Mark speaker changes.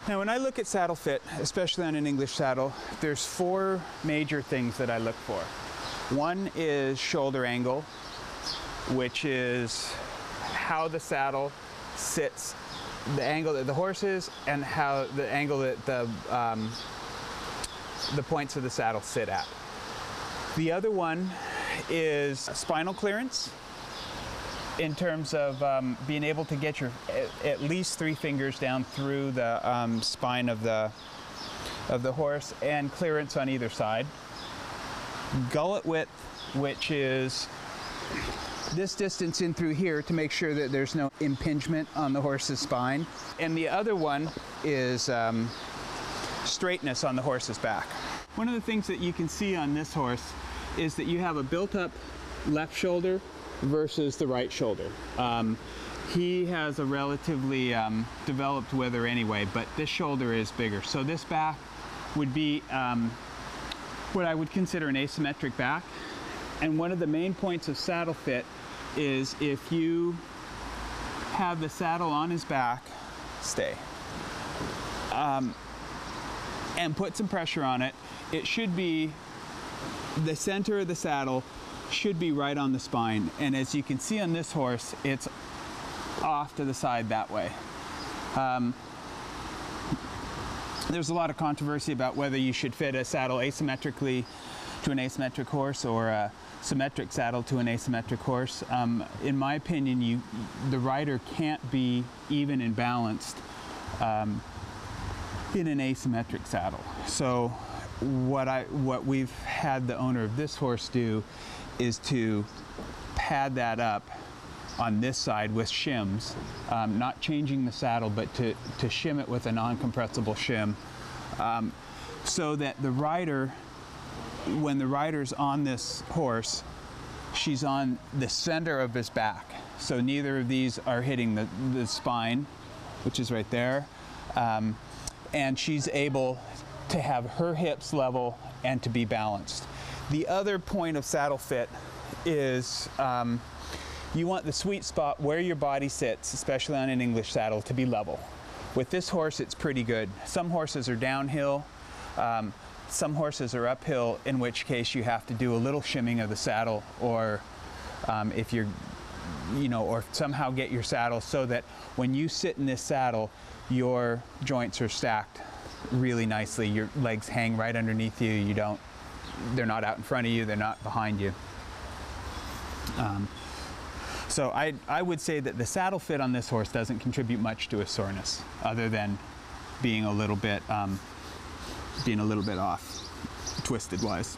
Speaker 1: Now when I look at saddle fit, especially on an English saddle, there's 4 major things that I look for. One is shoulder angle, which is how the saddle sits, the angle that the horse is, and how the angle that the points of the saddle sit at. The other one is spinal clearance, in terms of being able to get your at least 3 fingers down through the spine of the horse, and clearance on either side. Gullet width, which is this distance in through here to make sure that there's no impingement on the horse's spine. And the other one is straightness on the horse's back. One of the things that you can see on this horse is that you have a built-up left shoulder versus the right shoulder. He has a relatively developed wither anyway, but this shoulder is bigger. So this back would be what I would consider an asymmetric back. And one of the main points of saddle fit is if you have the saddle on his back, and put some pressure on it, it should be, the center of the saddle should be right on the spine. And as you can see on this horse, it's off to the side that way. There's a lot of controversy about whether you should fit a saddle asymmetrically to an asymmetric horse or a symmetric saddle to an asymmetric horse. In my opinion, the rider can't be even and balanced in an asymmetric saddle. So what we've had the owner of this horse do is to pad that up on this side with shims, not changing the saddle, but to shim it with a non-compressible shim, so that the rider, when the rider's on this horse, she's on the center of his back. So neither of these are hitting the spine, which is right there, and she's able to have her hips level and to be balanced. The other point of saddle fit is you want the sweet spot where your body sits, especially on an English saddle, to be level. With this horse, it's pretty good. Some horses are downhill, some horses are uphill, in which case you have to do a little shimming of the saddle, or if you're, or somehow get your saddle so that when you sit in this saddle, your joints are stacked really nicely. Your legs hang right underneath you. They're not out in front of you, they're not behind you. So I would say that the saddle fit on this horse doesn't contribute much to his soreness, other than being a little bit off, twisted wise.